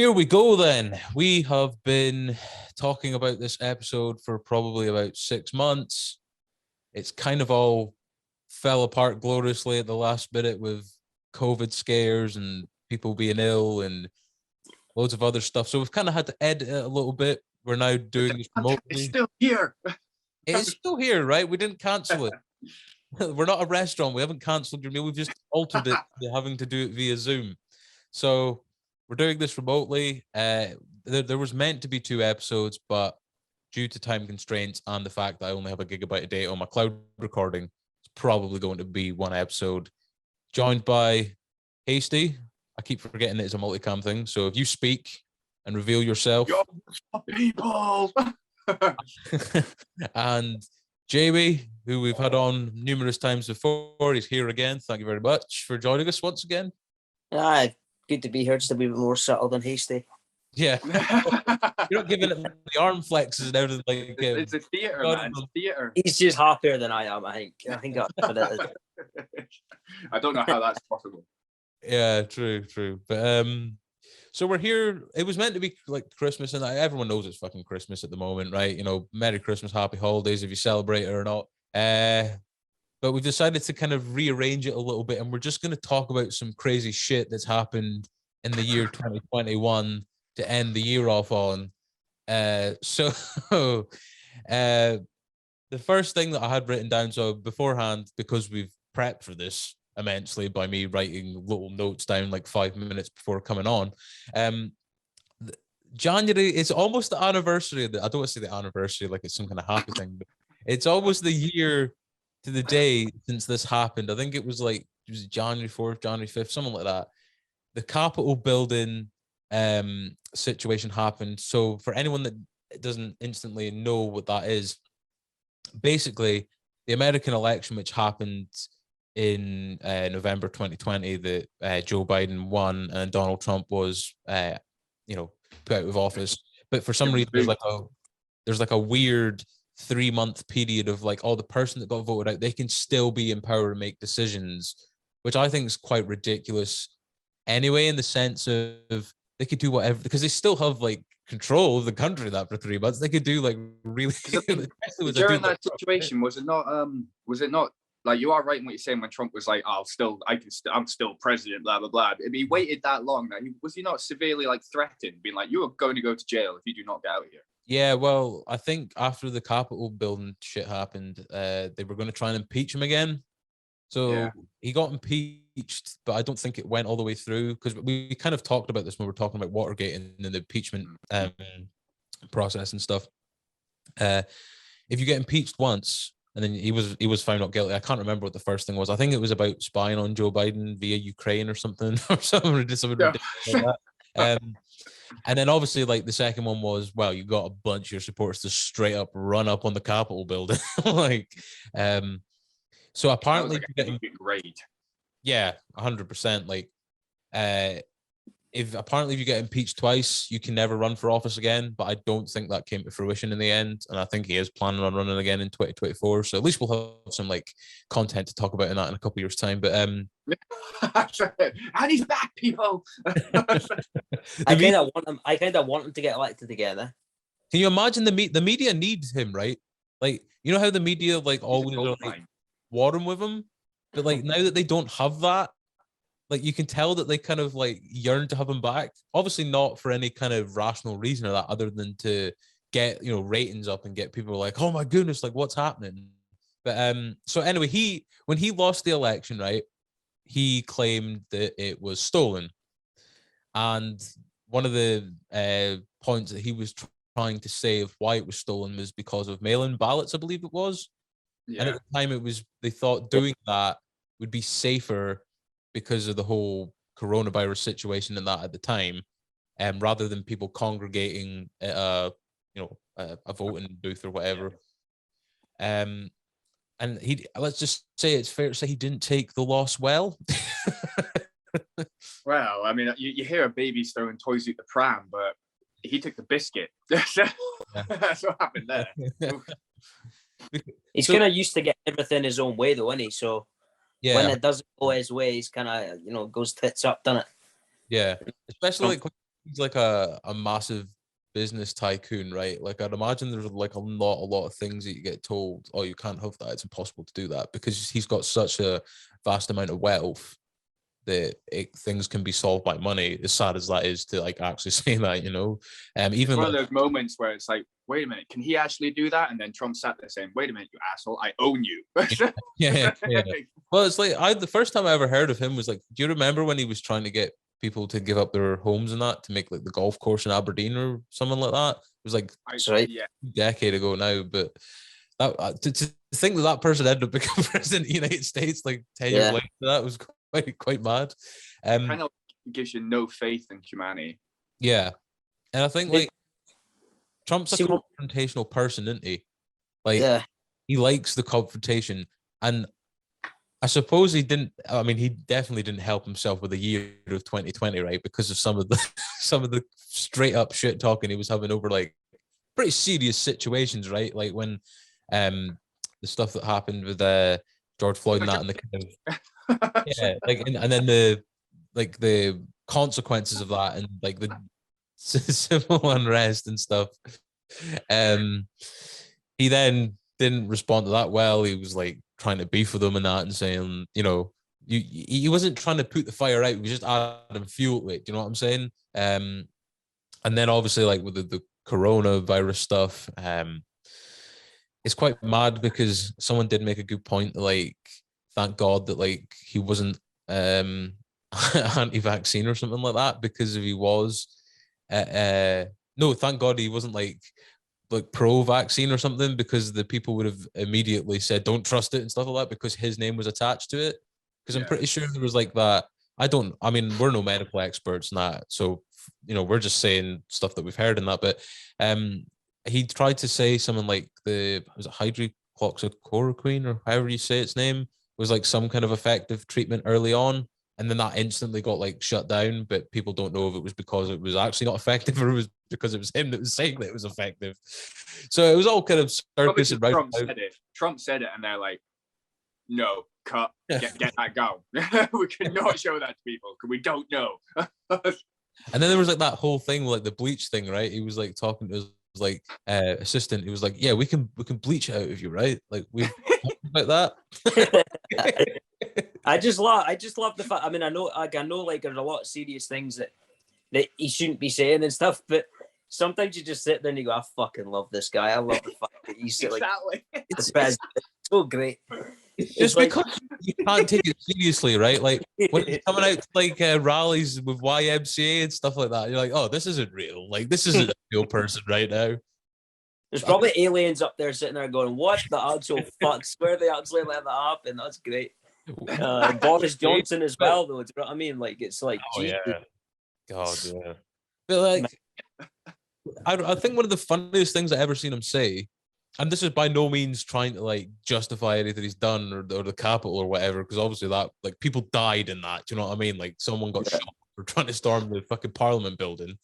Here we go then. We have been talking about this episode for probably about 6 months. It's kind of all fell apart gloriously at the last minute with COVID scares and people being ill and loads of other stuff. So we've kind of had to edit it a little bit. We're now doing this remotely. It's still here. It is still here, right? We didn't cancel it. We're not a restaurant. We haven't cancelled your meal. We've just altered it to having to do it via Zoom. So we're doing this remotely. There was meant to be 2 episodes, but due to time constraints and the fact that I only have a gigabyte a day on my cloud recording, it's probably going to be 1 episode. Joined by Hasty. I keep forgetting that it's a multicam thing. So if you speak and reveal yourself. Yo, people. And Jamie, who we've had on numerous times before, he's here again. Thank you very much for joining us once again. Good to be here, just a wee bit more subtle than Hasty. Yeah. You're not giving it the arm flexes and everything like it's a theatre, man. It's a theatre. He's just happier than I am, I think that's what it is. I don't know how that's possible. Yeah, true. But so we're here. It was meant to be like Christmas, and everyone knows it's fucking Christmas at the moment, right? You know, Merry Christmas, Happy Holidays if you celebrate it or not. But we've decided to kind of rearrange it a little bit, and we're just going to talk about some crazy shit that's happened in the year 2021 to end the year off on. So the first thing that I had written down, so beforehand, because we've prepped for this immensely by me writing little notes down like 5 minutes before coming on. January is almost the anniversary. I don't want to say the anniversary like it's some kind of happy thing, but it's almost the year to the day since this happened. I think it was January 4th, January 5th, something like that. The Capitol building situation happened. So for anyone that doesn't instantly know what that is, basically the American election, which happened in November 2020, that Joe Biden won and Donald Trump was put out of office. But for some reason there's like a weird 3-month period of like, the person that got voted out, they can still be in power and make decisions, which I think is quite ridiculous anyway, in the sense of they could do whatever, because they still have like control of the country that for 3 months. They could do like really during that situation, was it not like, you are right in what you're saying when Trump was like, I'm still president, blah blah blah. He waited that long. Was he not severely like threatened, being like, you are going to go to jail if you do not get out of here? Yeah, well, I think after the Capitol building shit happened, they were going to try and impeach him again. So he got impeached, but I don't think it went all the way through, because we kind of talked about this when we were talking about Watergate and the impeachment process and stuff. If you get impeached once and then he was found not guilty, I can't remember what the first thing was. I think it was about spying on Joe Biden via Ukraine or something, or something ridiculous like that. And then obviously, like, the second one was, well, you got a bunch of your supporters to straight up run up on the Capitol building, so apparently, great. Yeah, 100%. Like, if you get impeached twice, you can never run for office again. But I don't think that came to fruition in the end, and I think he is planning on running again in 2024. So at least we'll have some like content to talk about in that in a couple of years' time. But and he's back, people. I kind of want him to get elected together. Can you imagine the media needs him, right? Like, you know how the media like always are like warring with him, but like now that they don't have that, like you can tell that they kind of like yearn to have him back. Obviously not for any kind of rational reason or that, other than to get ratings up and get people like, oh my goodness, like what's happening. But so anyway, when he lost the election, right, he claimed that it was stolen, and one of the points that he was trying to say of why it was stolen was because of mail-in ballots, I believe it was. Yeah. And at the time, they thought doing that would be safer because of the whole coronavirus situation and that at the time, rather than people congregating at a voting booth or whatever. And let's just say it's fair to say he didn't take the loss well. Well, I mean, you hear of babies throwing toys at the pram, but he took the biscuit. That's what happened there. He's kind of used to getting everything his own way, though, isn't he? So when it doesn't go his way, he's kind of, goes tits up, doesn't it? Yeah, especially like he's like a massive business tycoon, right? Like I'd imagine there's like a lot of things that you get told, oh, you can't have that. It's impossible to do that because he's got such a vast amount of wealth that things can be solved by money. As sad as that is to like actually say that, even one of those moments where it's like, wait a minute, can he actually do that? And then Trump sat there saying, wait a minute, you asshole, I own you. yeah. Well, it's like the first time I ever heard of him was like, do you remember when he was trying to get people to give up their homes and that to make like the golf course in Aberdeen or something like that? It was like right. a decade ago now, but that to think that person ended up becoming president of the United States like 10 years later, that was quite mad. Kind of gives you no faith in humanity. Yeah, and I think like Trump's a confrontational person, isn't he? Like he likes the confrontation, and I suppose he definitely didn't help himself with the year of 2020, right? Because of some of the straight up shit talking he was having over like pretty serious situations, right? Like when the stuff that happened with George Floyd and that, and the kind of and then the consequences of that, and like the civil unrest and stuff. He then didn't respond to that well. He was like trying to beef with them and that, and saying, he wasn't trying to put the fire out. He was just adding fuel to it. Do you know what I'm saying? And then obviously like with the coronavirus stuff, it's quite mad because someone did make a good point. Like, thank God that like he wasn't anti-vaccine or something like that, because if he was, no, thank God he wasn't like pro-vaccine or something, because the people would have immediately said don't trust it and stuff like that because his name was attached to it. Because I'm pretty sure there was like that. We're no medical experts in that, so we're just saying stuff that we've heard in that. But he tried to say something like was it hydroxychloroquine or however you say its name was like some kind of effective treatment early on, and then that instantly got like shut down. But people don't know if it was because it was actually not effective or it was because it was him that was saying that it was effective. So it was all kind of circus and Trump said it, and they're like, "No, cut, get that going. We cannot show that to people because we don't know." And then there was like that whole thing, like the bleach thing, right? He was like talking to his like assistant. He was like, "Yeah, we can bleach it out of you, right? Like we've talked about that." I just love the fact. I mean, I know like there's a lot of serious things that he shouldn't be saying and stuff, but sometimes you just sit there and you go, "I fucking love this guy. I love the fact that he's exactly. Like, it's so great." Just because you can't take it seriously, right? Like when he's coming out to like rallies with YMCA and stuff like that, you're like, "Oh, this isn't real. Like this isn't a real person right now." There's probably aliens up there sitting there going, "What the actual fuck? Where they actually let that happen?" That's great. Boris Johnson as well, though. Do you know what I mean? Like it's like, yeah, God, yeah. But like, I think one of the funniest things I ever seen him say, and this is by no means trying to like justify anything he's done or the Capitol or whatever, because obviously that like people died in that. Do you know what I mean? Like someone got shot for trying to storm the fucking Parliament building.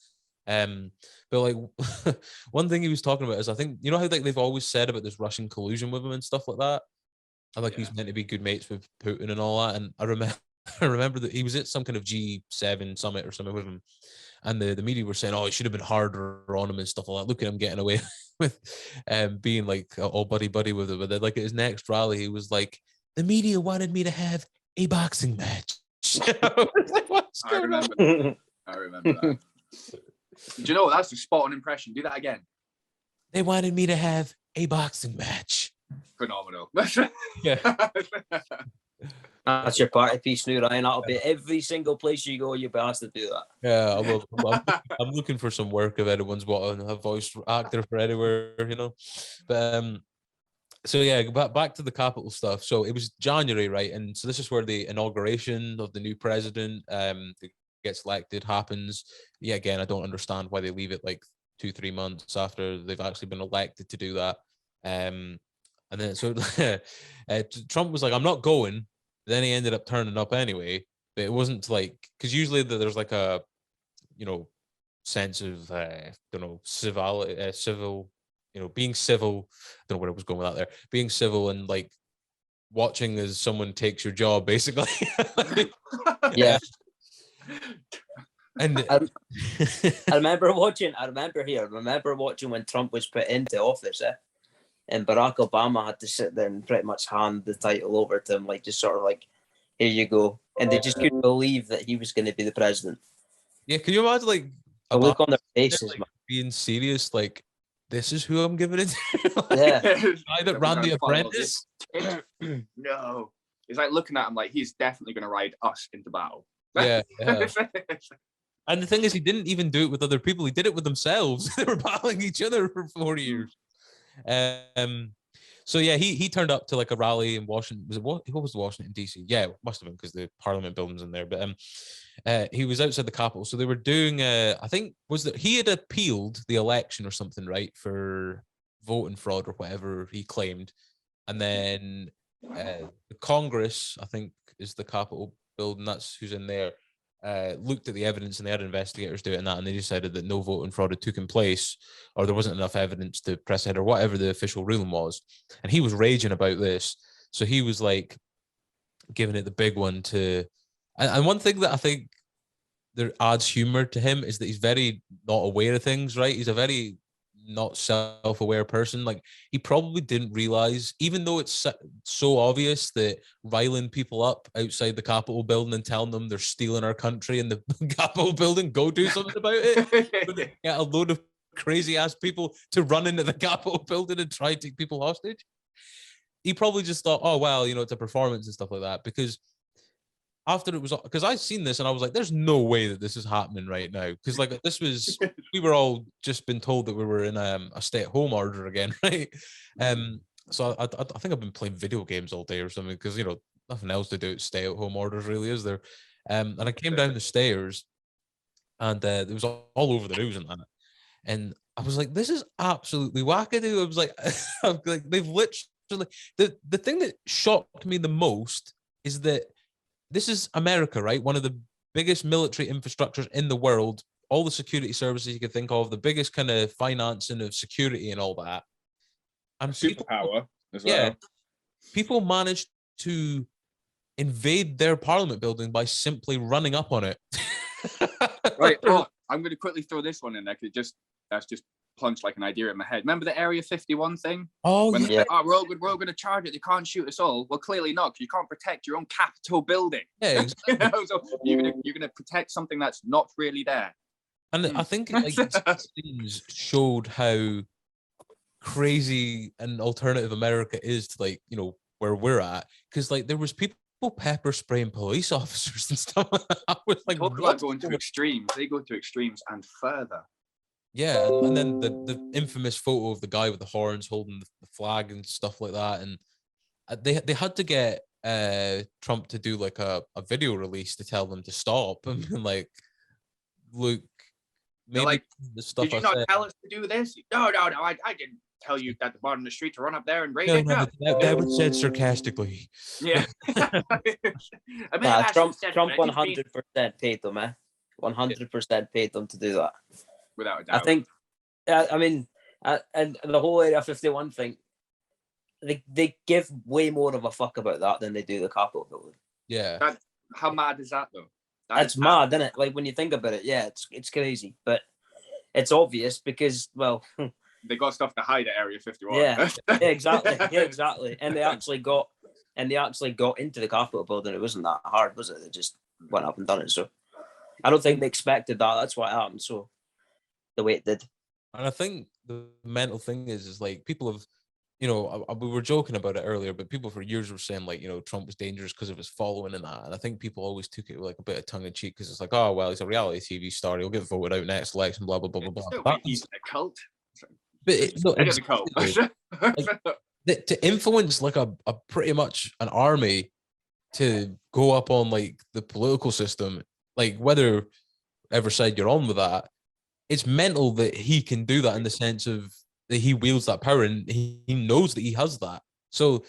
But like one thing he was talking about is, I think how like they've always said about this Russian collusion with him and stuff like that. And like he's meant to be good mates with Putin and all that. And I remember that he was at some kind of G7 summit or something with him, and the media were saying, "Oh, it should have been harder on him and stuff like that. Look at him getting away with being like all buddy with him." But then like at his next rally, he was like, "The media wanted me to have a boxing match." I remember that. Do you know that's a spot on impression? Do that again. They wanted me to have a boxing match. Phenomenal. Yeah. That's your party piece now, Ryan. That'll be every single place you go, you'll be asked to do that. Yeah, I'm looking for some work if anyone's wanting a voice actor for anywhere, But so yeah, back to the Capitol stuff. So it was January, right? And so this is where the inauguration of the new president gets elected happens. Yeah, again, I don't understand why they leave it like 2-3 months after they've actually been elected to do that. And then so Trump was like, "I'm not going." Then he ended up turning up anyway, but it wasn't like, because usually there's like a, sense of, civil, being civil. I don't know where I was going with that there. Being civil and like watching as someone takes your job, basically. Yeah. And I remember watching when Trump was put into office, and Barack Obama had to sit there and pretty much hand the title over to him, like just sort of like, here you go. And they just couldn't believe that he was going to be the president. Yeah, can you imagine like the look on their faces, like, man. being serious, like this is who I'm giving it to? Like, Yeah. guy that ran The Apprentice. No. It's like looking at him like he's definitely going to ride us into battle. Yeah. And the thing is, he didn't even do it with other people. He did it with themselves. They were battling each other for 4 years. So yeah, he turned up to like a rally in Washington. Was it what was Washington DC? Yeah, it must have been because the Parliament building's in there. But he was outside the Capitol. So they were doing I think he had appealed the election or something, right, for voting fraud or whatever he claimed. And then the Congress, I think, is the Capitol building. That's who's in there. Looked at the evidence and they had investigators do it and that, and they decided that no voting fraud had taken place, or there wasn't enough evidence to press ahead, or whatever the official ruling was. And he was raging about this. So he was like giving it the big one to, and one thing that I think there adds humor to him is that he's very not aware of things, right? He's a very not self-aware person. Like, he probably didn't realize, even though it's so obvious that riling people up outside the Capitol building and telling them they're stealing our country in the Capitol building, go do something about it. Get a load of crazy ass people to run into the Capitol building and try to take people hostage. He probably just thought, oh well, it's a performance and stuff like that. Because after it was, because I've seen this and I was like, there's no way that this is happening right now. Because like this was, we were all just been told that we were in a stay-at-home order again, right? So I think I've been playing video games all day or something, because nothing else to do. Stay-at-home orders, really, is there? And I came down the stairs, and it was all over the news and that. And I was like, this is absolutely wackadoo. I was like, they've literally, the thing that shocked me the most is that this is America, right? One of the biggest military infrastructures in the world, all the security services you could think of, the biggest kind of financing of security and all that. And superpower as well. Yeah, people managed to invade their parliament building by simply running up on it. Right. Oh, I'm going to quickly throw this one in there, because that's just plunged like an idea in my head. Remember the Area 51 thing? Oh, when yeah. We're all going to charge it. They can't shoot us all. Well, clearly not, because you can't protect your own Capitol building. Yeah, exactly. So you're gonna protect something that's not really there. And I think like scenes showed how crazy an alternative America is to where we're at, because like there was people pepper spraying police officers and stuff. I was like, talk about going to extremes. They go to extremes and further. Yeah, and then the infamous photo of the guy with the horns holding the flag and stuff like that, and they had to get Trump to do like a video release to tell them to stop. And like, look, maybe like, the stuff did you not tell us to do this? No, I didn't tell you at the bottom of the street to run up there and raid it. No, that was said sarcastically. Yeah. Trump 100% paid them, 100% paid them to do that. Without a doubt. I think, and the whole Area 51 thing, they give way more of a fuck about that than they do the Capitol building. Yeah. How mad is that, though? That's mad, isn't it? Like, when you think about it, yeah, it's crazy. But it's obvious because, well... they got stuff to hide at Area 51. Yeah, exactly. Yeah, exactly. And they actually got into the Capitol building. It wasn't that hard, was it? They just went up and done it. So I don't think they expected that. That's why it happened. So the way it did. And I think the mental thing is like people have, we were joking about it earlier, but people for years were saying like, Trump was dangerous because of his following and that. And I think people always took it with like a bit of tongue in cheek, because it's like, oh, well, he's a reality TV star. He'll get voted out next election, blah, blah, blah, blah, blah. He's a cult. But it's a cult. Like, to influence like a pretty much an army to go up on like the political system, like whether ever side you're on with that, it's mental that he can do that, in the sense of that he wields that power and he knows that he has that. So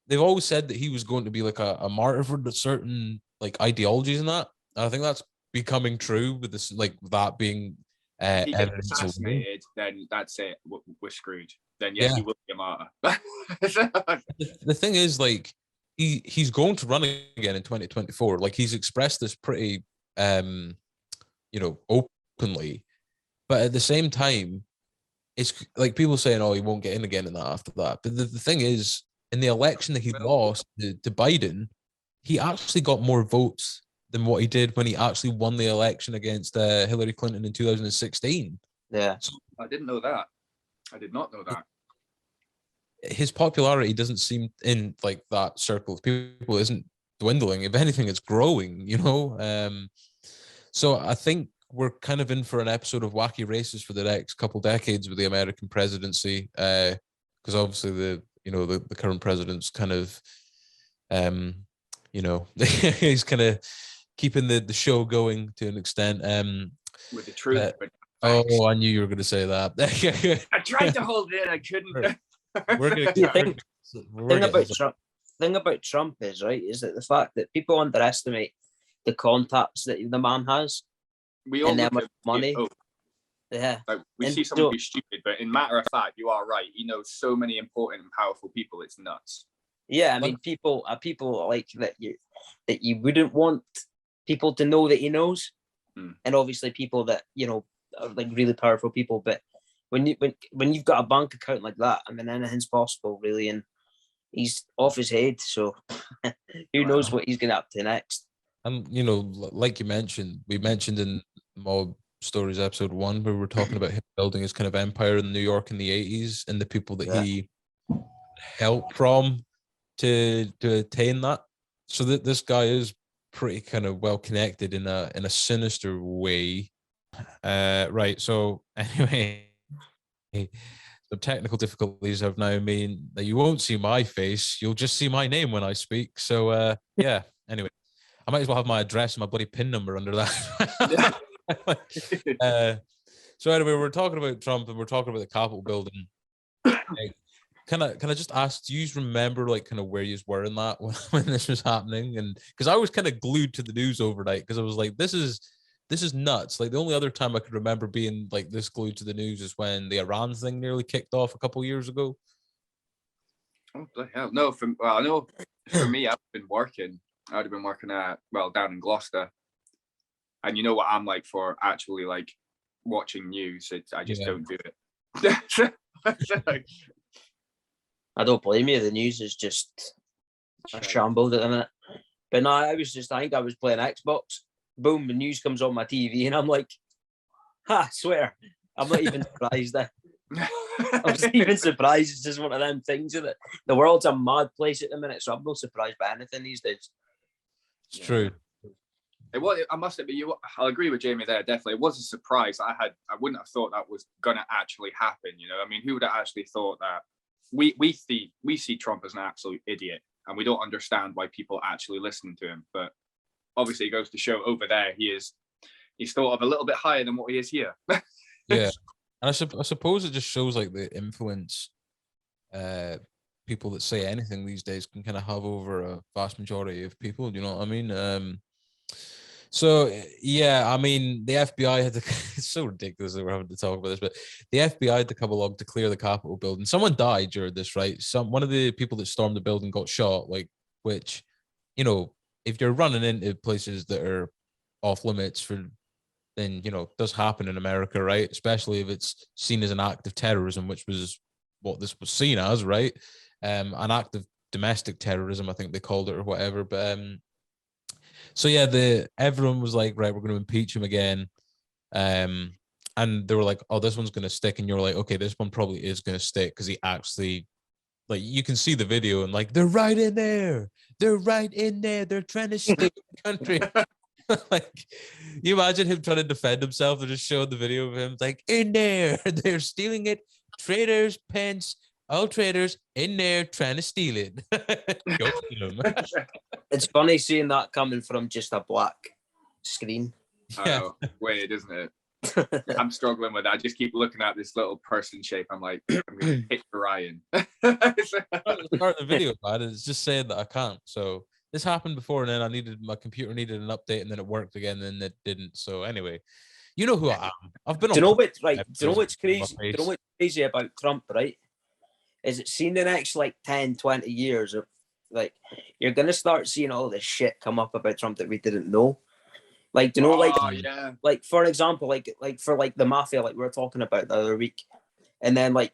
they've always said that he was going to be like a martyr for certain like ideologies and that. And I think that's becoming true with this, like that being if he gets assassinated, then that's it. We're screwed. Then yeah, he will be a martyr. The thing is, like, he's going to run again in 2024. Like, he's expressed this pretty openly. But at the same time, it's like people saying, "Oh, he won't get in again," and that after that. But the thing is, in the election that he lost to Biden, he actually got more votes than what he did when he actually won the election against Hillary Clinton in 2016. Yeah, so I didn't know that. I did not know that. His popularity doesn't seem in like that circle of people isn't dwindling. If anything, it's growing. So I think we're kind of in for an episode of wacky races for the next couple decades with the American presidency, because obviously the current president's kind of, he's kind of keeping the show going to an extent. With the truth. Oh, I knew you were going to say that. I tried to hold it, I couldn't. Thing about Trump is that the fact that people underestimate the contacts that the man has. We all look at money. Like, we see someone who's stupid, but in matter of fact, you are right. He knows so many important and powerful people. It's nuts. Yeah, I mean, people like that you wouldn't want people to know that he knows, and obviously people that are like really powerful people. But when you've got a bank account like that, I mean, anything's possible really, and he's off his head. So who knows what he's going to up to next? And like we mentioned in Mob Stories episode 1, where we were talking about him building his kind of empire in New York in the 80s and the people that he helped from to attain that. So that this guy is pretty kind of well connected in a sinister way. Right. So anyway, the technical difficulties have now mean that you won't see my face. You'll just see my name when I speak. So yeah. Anyway. I might as well have my address and my bloody PIN number under that. So anyway, we're talking about Trump and we're talking about the Capitol building. Can I just ask, do you remember like kind of where you were in that when this was happening? And because I was kind of glued to the news overnight because I was like, this is nuts. Like the only other time I could remember being like this glued to the news is when the Iran thing nearly kicked off a couple of years ago. Oh the hell! No, I know for me, I've been working. I'd have been working down in Gloucester, and you know what I'm like for actually like watching news. I just don't do it. I don't blame you. The news is just a shambles at the minute. But no, I think I was playing Xbox. Boom, the news comes on my TV, and I'm like, I swear, I'm not even surprised. I'm not even surprised. It's just one of them things, isn't it? The world's a mad place at the minute, so I'm not surprised by anything these days. It's true. I must admit, I'll agree with Jamie there. Definitely, it was a surprise. I wouldn't have thought that was going to actually happen. I mean, who would have actually thought that? We see Trump as an absolute idiot, and we don't understand why people actually listen to him. But obviously, it goes to show over there he's thought of a little bit higher than what he is here. Yeah, and I suppose it just shows like the influence people that say anything these days can kind of have over a vast majority of people. You know what I mean? So yeah, I mean the FBI had to. It's so ridiculous that we're having to talk about this, but the FBI had to come along to clear the Capitol building. Someone died during this, right? One of the people that stormed the building got shot. Like, which, if you're running into places that are off limits then does happen in America, right? Especially if it's seen as an act of terrorism, which was what this was seen as, right? An act of domestic terrorism, I think they called it or whatever. But so yeah, everyone was like, right, we're going to impeach him again. And they were like, oh, this one's going to stick. And you're like, okay, this one probably is going to stick because he actually, like, you can see the video and like, they're right in there. They're right in there. They're trying to steal the country. Like, you imagine him trying to defend himself and just showing the video of him like, in there. They're stealing it. Traitors, Pence, all traitors in there trying to steal it. Go him. It's funny seeing that coming from just a black screen. I know. Weird, isn't it? I'm struggling with that. I just keep looking at this little person shape. I'm like, I'm going to hit Ryan. Start the video, man. It's just saying that I can't. So this happened before, and then my computer needed an update, and then it worked again, and then it didn't. So anyway, you know who I am. I've been. Do you know what's crazy? Do you know what's crazy about Trump, right? Is it seen the next like 10, 20 years of like you're gonna start seeing all this shit come up about Trump that we didn't know. Like, do you know, yeah. like for example, like for like the mafia, like we were talking about the other week, and then like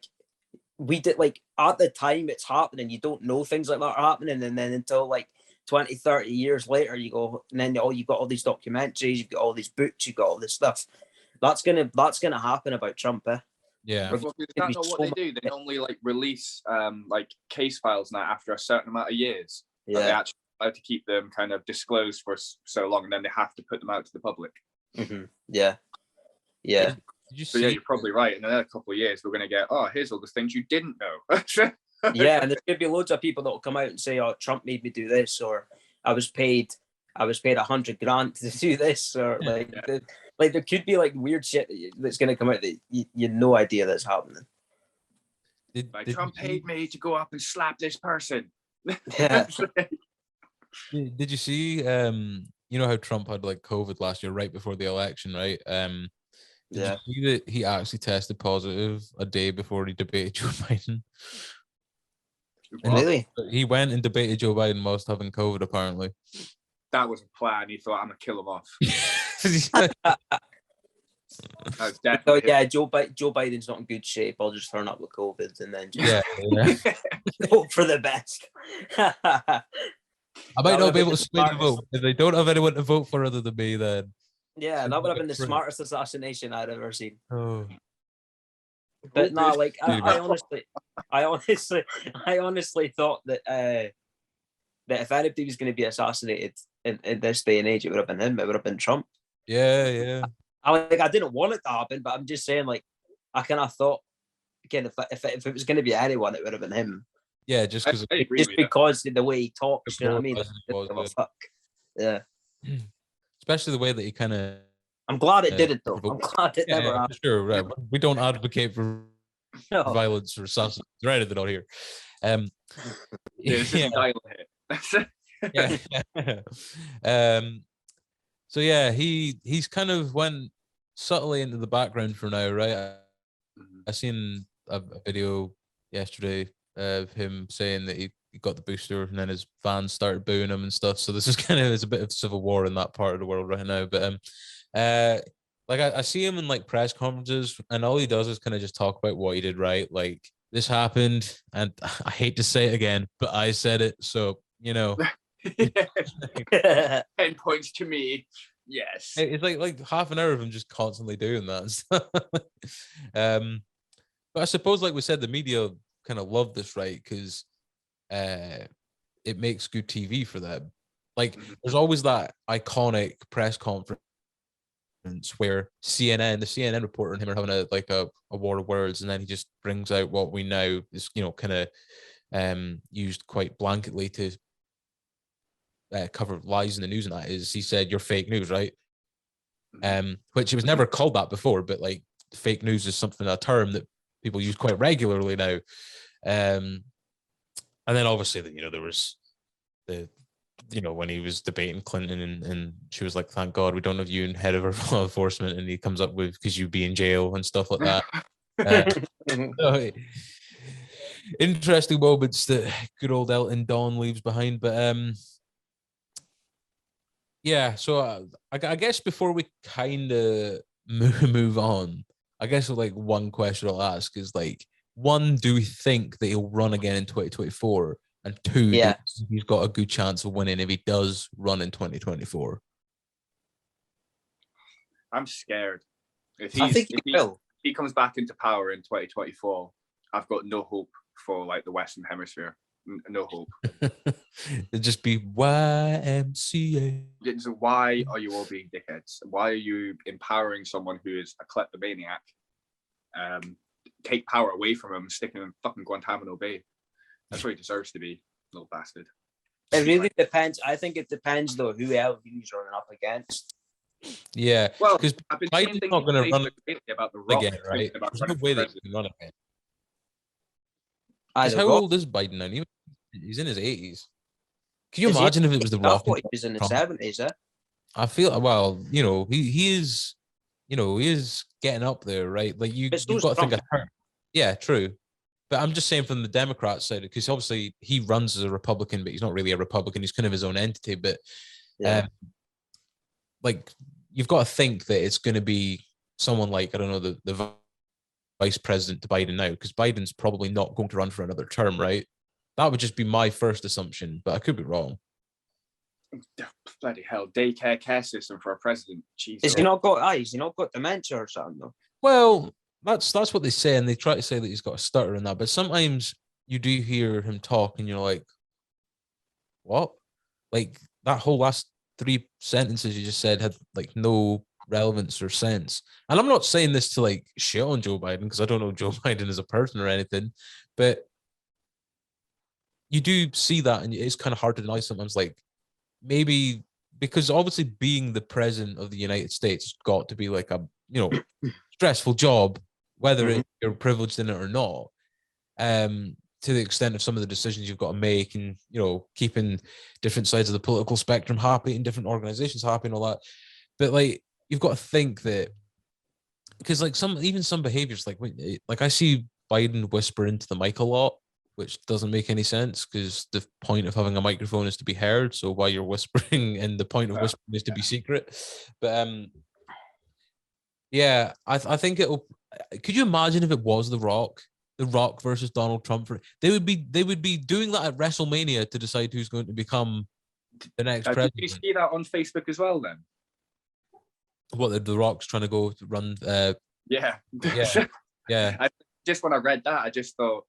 we did, like at the time it's happening, you don't know things like that are happening, and then until like 20, 30 years later, you go, and then you've got all these documentaries, you've got all these books, you've got all this stuff. That's gonna happen about Trump, eh? Yeah. Well, is that not what they do? They normally like release like case files now after a certain amount of years. Yeah. They actually allowed to keep them kind of disclosed for so long, and then they have to put them out to the public. Mm-hmm. Yeah. Yeah. Did you So see? yeah, you're probably right. In another couple of years, we're going to get, here's all the things you didn't know. Yeah, and there's going to be loads of people that will come out and say, "Oh, Trump made me do this," or "I was paid $100,000 to do this," or like, like there could be like weird shit that's going to come out that you had no idea that's happening. Did Trump paid me to go up and slap this person. Yeah. Did you see? You know how Trump had like COVID last year, right before the election, right? Did you see that he actually tested positive a day before he debated Joe Biden? Really? He went and debated Joe Biden whilst having COVID, apparently. That was a plan. He thought, I'm going to kill him off. Oh yeah, Joe Biden's not in good shape. I'll just turn up with COVID and then just hope for the best. I might not be able to swing the vote if they don't have anyone to vote for other than me. Then that would have been the smartest assassination I'd ever seen. Oh. But no, like I honestly thought that that if anybody was going to be assassinated in this day and age, it would have been him. It would have been Trump. Yeah. I didn't want it to happen, but I'm just saying, like, I kind of thought, again, if it was going to be anyone, it would have been him. Yeah, just because the way he talks, you know what I mean? Fuck. Yeah. Especially the way that he kind of. I'm glad it didn't, though. I'm glad it never happened. Sure, right. We don't advocate for violence or assassins or anything out here. This is dial hit. So yeah, he's kind of went subtly into the background for now, right? I seen a video yesterday of him saying that he got the booster and then his fans started booing him and stuff. So this is there's a bit of civil war in that part of the world right now. But like I see him in like press conferences and all he does is kind of just talk about what he did right. Like, this happened and I hate to say it again, but I said it. So, 10 points to me. Yes. It's like half an hour of him just constantly doing that and stuff. But I suppose, like we said, the media kind of love this, right? Because it makes good TV for them. Like, there's always that iconic press conference where the CNN reporter and him are having a war of words, and then he just brings out what we know is kind of used quite blanketly to cover lies in the news, and that is, he said, "You're fake news," right? Which it was never called that before, but like fake news is a term that people use quite regularly now. And then obviously there was the when he was debating Clinton and she was like, "Thank God we don't have you in head of our law enforcement," and he comes up with, "Because you'd be in jail," and stuff like that. So, interesting moments that good old Elton Don leaves behind. But yeah, so I guess before we kind of move on, I guess like one question I'll ask is like, one, do we think that he'll run again in 2024? And two, he's got a good chance of winning if he does run in 2024? I'm scared. I think he will. If he comes back into power in 2024, I've got no hope for like the Western Hemisphere. No hope. It'd just be YMCA. So why are you all being dickheads? Why are you empowering someone who is a kleptomaniac? Take power away from him and stick him in fucking Guantanamo Bay. That's where he deserves to be, little bastard. It really depends. I think it depends, though, who else he's running up against. Yeah, well, because Biden's not going to run about the Rock again, right? There's no way that he can run again. How old is Biden now? He's in his 80s. Can you imagine if it was the Rock? He was in his 70s, eh? I feel, well, he is, he is getting up there, right? Like you've got to think of her. Yeah, true. But I'm just saying from the Democrat side, because obviously he runs as a Republican, but he's not really a Republican. He's kind of his own entity. But like you've got to think that it's going to be someone like, I don't know, the vice president to Biden now, because Biden's probably not going to run for another term, right? That would just be my first assumption, but I could be wrong. Bloody hell, daycare care system for a president. Jesus. Has he not got eyes? He not got dementia or something though? Well, that's what they say, and they try to say that he's got a stutter and that, but sometimes you do hear him talk and you're like, what? Like that whole last 3 sentences you just said had like no relevance or sense. And I'm not saying this to like shit on Joe Biden, because I don't know Joe Biden as a person or anything, but you do see that, and it's kind of hard to deny sometimes, like maybe because obviously being the president of the United States has got to be like a, you know, stressful job, whether you're privileged in it or not. To the extent of some of the decisions you've got to make, and you know, keeping different sides of the political spectrum happy and different organizations happy and all that. But like, you've got to think that, because like some behaviors, like I see Biden whisper into the mic a lot, which doesn't make any sense, because the point of having a microphone is to be heard. So while you're whispering, and the point of whispering is to be secret. But yeah, I think it'll. Could you imagine if it was The Rock versus Donald Trump? They would be doing that at WrestleMania to decide who's going to become the next president. Did you see that on Facebook as well then? What, the Rock's trying to go to run? Yeah. Yeah. Just when I read that, I just thought,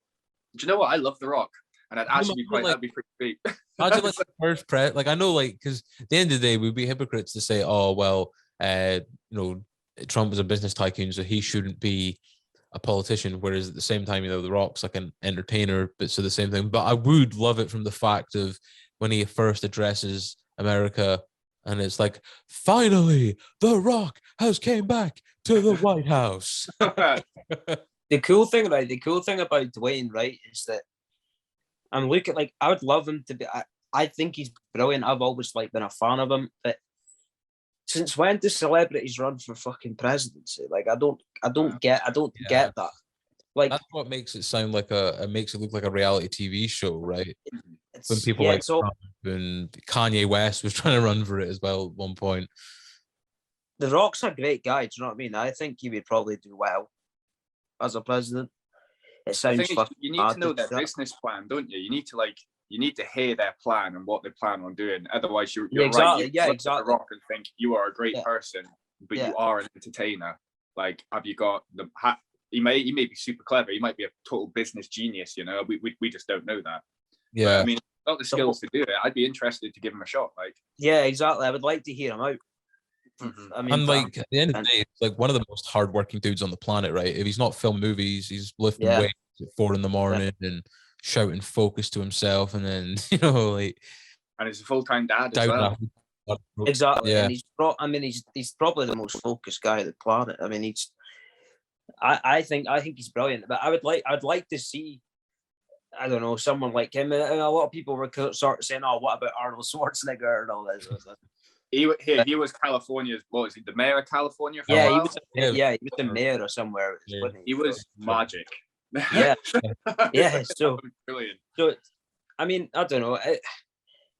do you know what? I love The Rock, and that'd be pretty sweet. Imagine like the first like I know, like, because at the end of the day, we'd be hypocrites to say, oh well, you know, Trump is a business tycoon, so he shouldn't be a politician. Whereas at the same time, you know, The Rock's like an entertainer, but so the same thing. But I would love it from the fact of when he first addresses America, and it's like, finally, The Rock has came back to the White House. The cool thing about Dwayne, right, is that I'm looking, like, I would love him to be. I think he's brilliant. I've always like been a fan of him, but since when do celebrities run for fucking presidency? Like, I don't get that. Like, that's what makes it sound like it makes it look like a reality TV show, right? When people like Trump and Kanye West was trying to run for it as well at one point. The Rock's a great guy. Do you know what I mean? I think he would probably do well as a president. It sounds fucking. You need to know their business plan, don't you? You need to hear their plan and what they plan on doing. Otherwise, you're exactly. Right. You look at The Rock and think you are a great person, but you are an entertainer. Like, have you got the? He may be super clever. He might be a total business genius. You know, we just don't know that. Yeah, but, I mean, got the skills to do it. I'd be interested to give him a shot. Like, yeah, exactly. I would like to hear him out. I mean, and like at the end of the day, it's like one of the most hardworking dudes on the planet, right? If he's not filmed movies, he's lifting weights at 4 a.m. and shouting focus to himself, and then like, and he's a full-time dad as well. Exactly. Yeah. And he's probably the most focused guy on the planet. I mean, I think he's brilliant. But I'd like to see, I don't know, someone like him. And a lot of people were sort of saying, "Oh, what about Arnold Schwarzenegger and all this?" He was California's, what was he, the mayor of California? He was the mayor or somewhere. He was magic. Yeah, yeah. So brilliant. So, I mean, I don't know.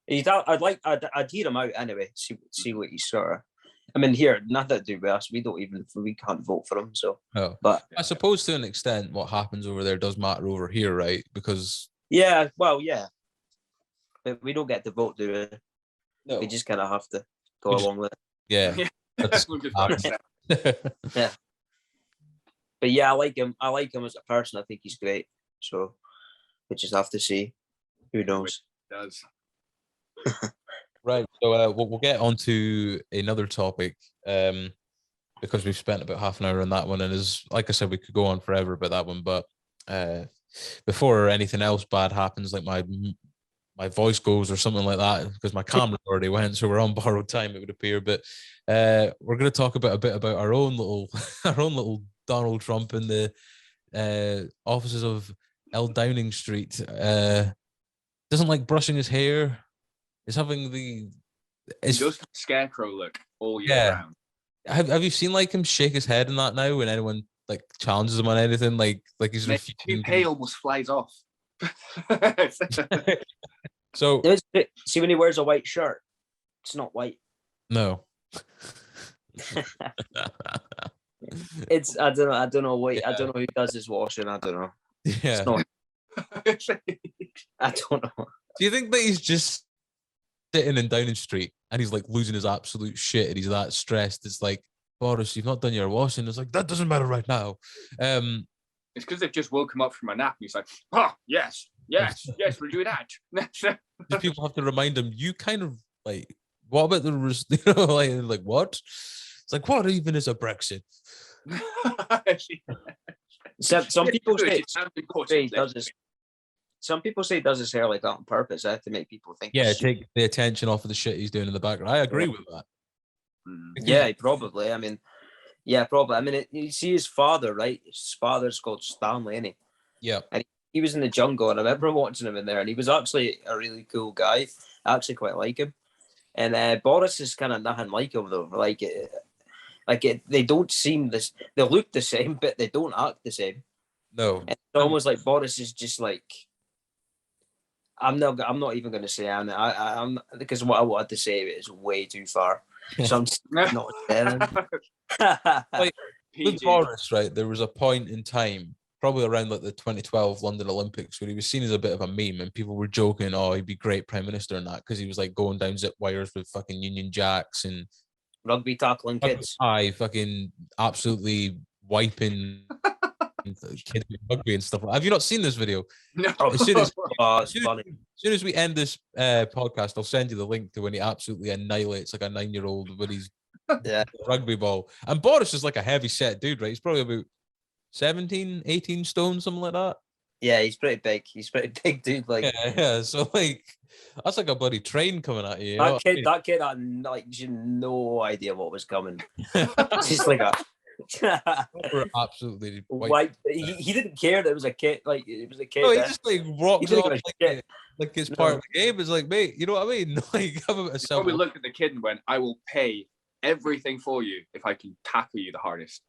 I'd hear him out anyway. See what he's sort of. I mean, here, nothing to do with us. We can't vote for him. So, but I suppose to an extent, what happens over there does matter over here, right? Because yeah, well, yeah, but we don't get to vote, do we? No, we just kind of have to go along with it. Yeah, that's yeah. But yeah, I like him. I like him as a person. I think he's great. So we just have to see. Who knows? It does. Right. So we'll get on to another topic because we've spent about half an hour on that one, and as like I said, we could go on forever about that one. But before anything else bad happens, like my voice goes or something like that, because my camera already went, so we're on borrowed time, it would appear. But we're going to talk a bit about our own little Donald Trump in the offices of L Downing Street. Doesn't like brushing his hair. Is having he does scarecrow look all year round. Have you seen like him shake his head in that now when anyone like challenges him on anything? Like he's refusing. Pay almost flies off. So see when he wears a white shirt, it's not white. No. It's I don't know who does his washing. I don't know. Yeah. It's not, I don't know. Do you think that he's just sitting in Downing Street and he's like losing his absolute shit and he's that stressed? It's like, Boris, you've not done your washing. It's like, that doesn't matter right now. It's because they've just woke him up from a nap and he's like, oh, yes, we'll do that. Just people have to remind him, you kind of like, what about the, like what? It's like, what even is a Brexit? Some people say he does this. Some people say he does his hair like that on purpose, to make people think. Yeah, take the attention off of the shit he's doing in the background. I agree with that. Yeah, probably. I mean, you see his father, right? His father's called Stanley, isn't he? Yeah. And he was in the jungle, and I remember watching him in there, and he was actually a really cool guy. I actually quite like him. And Boris is kind of nothing like him, though. They don't seem this. They look the same, but they don't act the same. No. And it's almost like Boris is just like. I'm not even going to say I'm because what I wanted to say is way too far. So I'm just not saying. Like, with Boris, right? There was a point in time, probably around like the 2012 London Olympics, where he was seen as a bit of a meme, and people were joking, "Oh, he'd be great prime minister," and that because he was like going down zip wires with fucking Union Jacks and rugby tackling kids. Fucking absolutely wiping. Kids with rugby and stuff. Have you not seen this video? No. As soon funny. As soon as we end this podcast, I'll send you the link to when he absolutely annihilates like a 9-year-old with his rugby ball. And Boris is like a heavy set dude, right? He's probably about 17, 18 stone, something like that. Yeah, he's pretty big. He's pretty big dude. Like yeah. So like that's like a bloody train coming at you. That kid had like no idea what was coming. Just like a absolutely white. He didn't care that it was a kid. Like it was a kid. No, he just like rocks off like it's part of the game. It's like, mate, you know what I mean? Like, I'm about to sell. Probably looked at the kid and went, "I will pay everything for you if I can tackle you the hardest."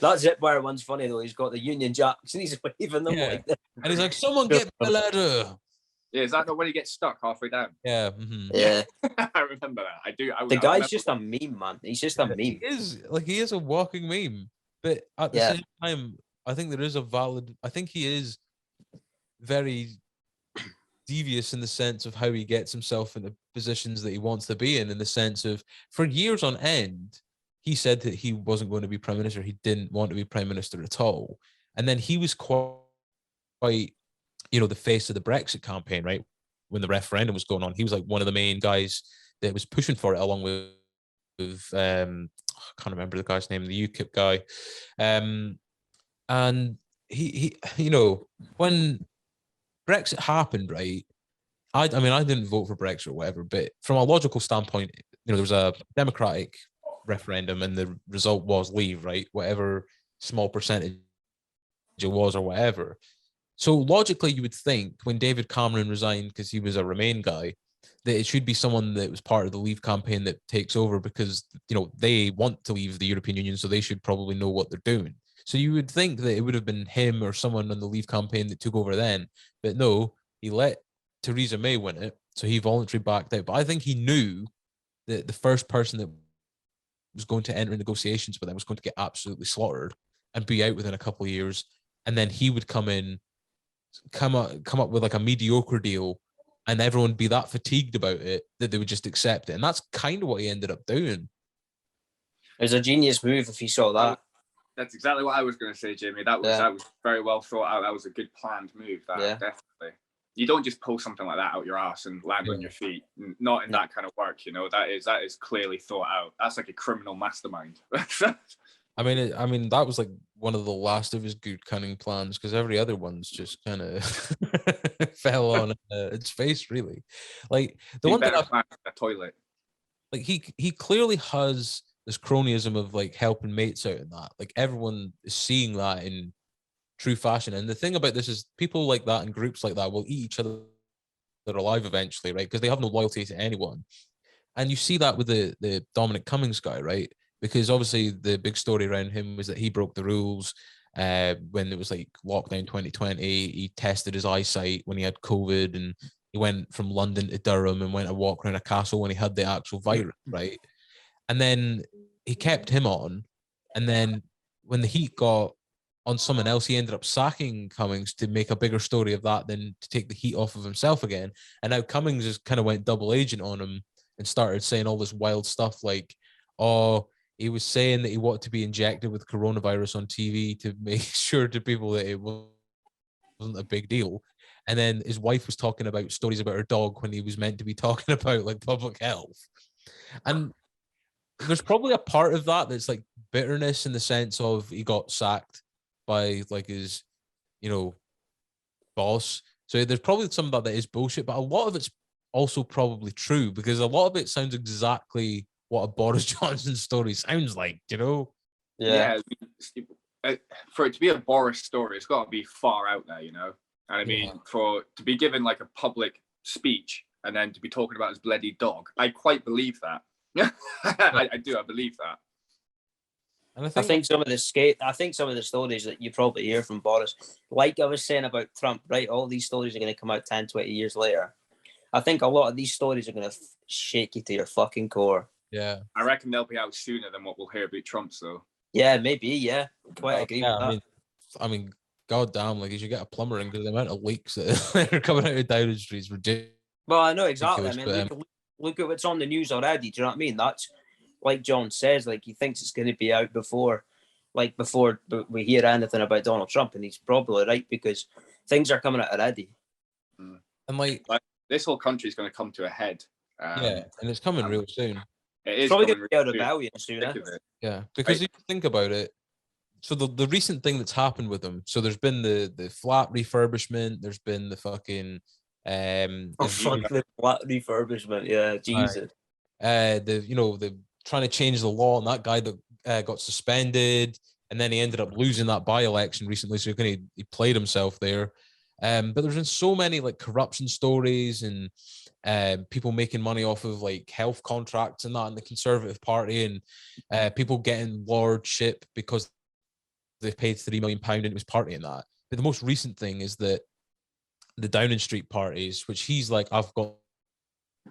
That zip wire one's funny though. He's got the Union Jacks and he's waving them like that. And he's like, "Someone get me a ladder." Yeah, is that not when he gets stuck halfway down? Yeah. Yeah. I remember that. I do. The guy's just a meme, man. He's just a meme. He is a walking meme. But at the same time, I think there is I think he is very devious in the sense of how he gets himself in the positions that he wants to be in the sense of, for years on end, he said that he wasn't going to be prime minister. He didn't want to be prime minister at all. And then he was quite the face of the Brexit campaign, right? When the referendum was going on, he was like one of the main guys that was pushing for it, along with I can't remember the guy's name, the UKIP guy. And he when Brexit happened, right? I didn't vote for Brexit or whatever, but from a logical standpoint, there was a democratic referendum and the result was leave, right? Whatever small percentage it was or whatever. So logically, you would think when David Cameron resigned because he was a Remain guy, that it should be someone that was part of the Leave campaign that takes over because, they want to leave the European Union, so they should probably know what they're doing. So you would think that it would have been him or someone on the Leave campaign that took over then. But no, he let Theresa May win it, so he voluntarily backed out. But I think he knew that the first person that was going to enter negotiations with them was going to get absolutely slaughtered and be out within a couple of years. And then he would come up with like a mediocre deal, and everyone would be that fatigued about it that they would just accept it. And that's kind of what he ended up doing. It was a genius move if he saw that. That's exactly what I was going to say, Jamie. That was very well thought out. That was a good planned move. Definitely. You don't just pull something like that out your ass and land on your feet. Not in that kind of work, That is clearly thought out. That's like a criminal mastermind. I mean, that was like one of the last of his good cunning plans, because every other one's just kind of fell on its face, really. Like the one that a toilet. Like he clearly has this cronyism of like helping mates out and that. Like everyone is seeing that in true fashion. And the thing about this is people like that and groups like that will eat each other alive eventually, right? Because they have no loyalty to anyone. And you see that with the Dominic Cummings guy, right? Because obviously the big story around him was that he broke the rules when it was like lockdown 2020. He tested his eyesight when he had COVID, and he went from London to Durham and went to walk around a castle when he had the actual virus, right? And then he kept him on. And then when the heat got on someone else, he ended up sacking Cummings to make a bigger story of that than to take the heat off of himself again. And now Cummings just kind of went double agent on him and started saying all this wild stuff like, oh, he was saying that he wanted to be injected with coronavirus on TV to make sure to people that it wasn't a big deal. And then his wife was talking about stories about her dog when he was meant to be talking about like public health. And there's probably a part of that that's like bitterness in the sense of he got sacked by like his, boss. So there's probably some of that is bullshit, but a lot of it's also probably true because a lot of it sounds exactly what a Boris Johnson story sounds like, Yeah. For it to be a Boris story, it's got to be far out there, And I mean, to be given like a public speech and then to be talking about his bloody dog, I quite believe that. I do. I believe that. And I think some of the stories that you probably hear from Boris, like I was saying about Trump, right? All these stories are going to come out 10, 20 years later. I think a lot of these stories are going to shake you to your fucking core. Yeah. I reckon they'll be out sooner than what we'll hear about Trump's, though. Yeah, maybe. Yeah. Quite agree with that. I mean, goddamn, like you should get a plumber in because the amount of leaks that are coming out of Downing Street is ridiculous. Well, I know exactly. I mean, look at what's on the news already. Do you know what I mean? That's like John says, like he thinks it's going to be out before we hear anything about Donald Trump, and he's probably right because things are coming out already. And like this whole country is going to come to a head. And it's coming real soon. It is probably going to be a rebellion soon. Yeah, because if you think about it, so the recent thing that's happened with them, so there's been the flat refurbishment, there's been the fucking the flat refurbishment, yeah, Jesus. The trying to change the law, and that guy that got suspended, and then he ended up losing that by-election recently, so he played himself there. But there's been so many like corruption stories and people making money off of like health contracts and that in the Conservative Party, and people getting lordship because they paid £3 million into his party and that. But the most recent thing is that the Downing Street parties, which he's like, I've got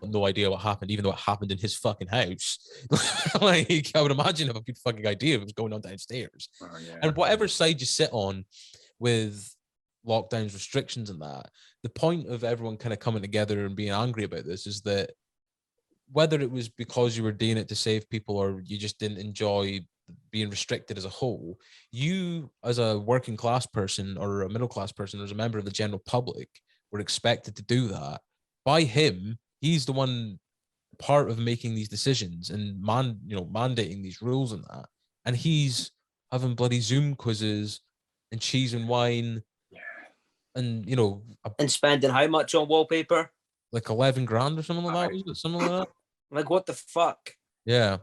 no idea what happened, even though it happened in his fucking house. Like, I would imagine have a good fucking idea of what's going on downstairs. Oh, yeah. And whatever side you sit on with lockdowns, restrictions and that, the point of everyone kind of coming together and being angry about this is that whether it was because you were doing it to save people or you just didn't enjoy being restricted as a whole, you as a working class person or a middle class person, as a member of the general public, were expected to do that by him. He's the one part of making these decisions and mandating these rules and that. And he's having bloody Zoom quizzes and cheese and wine. Yeah. And and spending how much on wallpaper? Like 11 grand or something like that. Something like that. Like what the fuck? Yeah.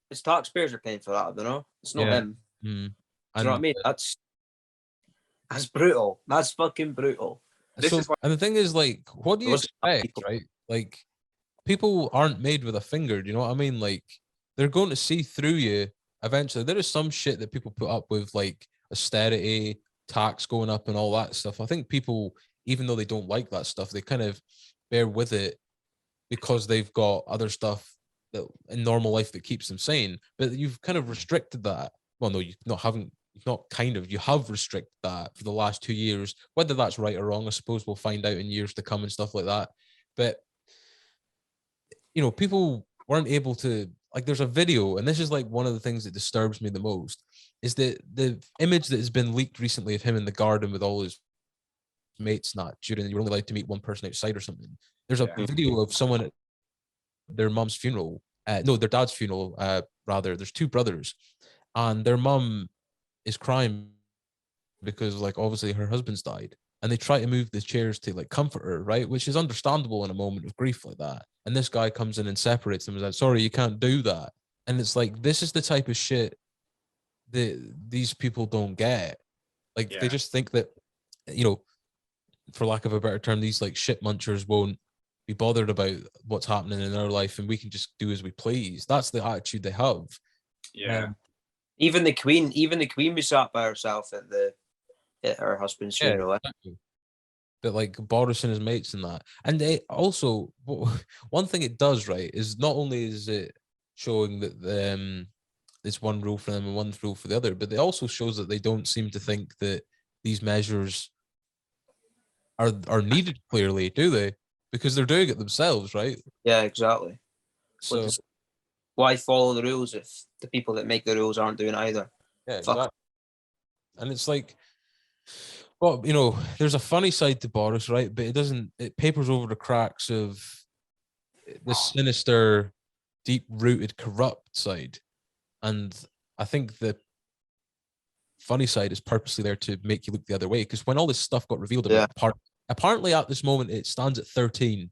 His taxpayers are paying for that, I don't know. It's not him. Do you know what I mean? That's brutal. That's fucking brutal. And the thing is, like, what do you expect, right? Like, people aren't made with a finger. Do you know what I mean? Like, they're going to see through you eventually. There is some shit that people put up with, like austerity, tax going up, and all that stuff. I think people, even though they don't like that stuff, they kind of bear with it because they've got other stuff that in normal life that keeps them sane. But you've kind of restricted that. Well, no, you have restricted that for the last 2 years. Whether that's right or wrong, I suppose we'll find out in years to come and stuff like that. But people weren't able to, like, there's a video, and this is like one of the things that disturbs me the most, is that the image that has been leaked recently of him in the garden with all his mates, not during, you were only allowed to meet one person outside or something. There's a video of someone at their mom's funeral, their dad's funeral, rather. There's two brothers, and their mum is crying because, like, obviously her husband's died, and they try to move the chairs to like comfort her, right? Which is understandable in a moment of grief like that. And this guy comes in and separates them and says, sorry, you can't do that. And it's like, this is the type of shit that these people don't get. Like, they just think that, for lack of a better term, these like shit munchers won't be bothered about what's happening in our life and we can just do as we please. That's the attitude they have. Yeah. Even the Queen was sat by herself at her husband's funeral. Exactly. but like Boris and his mates and that. And they also, one thing it does, right, is not only is it showing that it's one rule for them and one rule for the other, but it also shows that they don't seem to think that these measures are needed clearly, do they? Because they're doing it themselves, right? Yeah, exactly. So why follow the rules if the people that make the rules aren't doing either? yeah, exactly. And it's like, well, there's a funny side to Boris, right? But it papers over the cracks of the sinister, deep-rooted, corrupt side. And I think the funny side is purposely there to make you look the other way. Because when all this stuff got revealed about apparently at this moment, it stands at 13.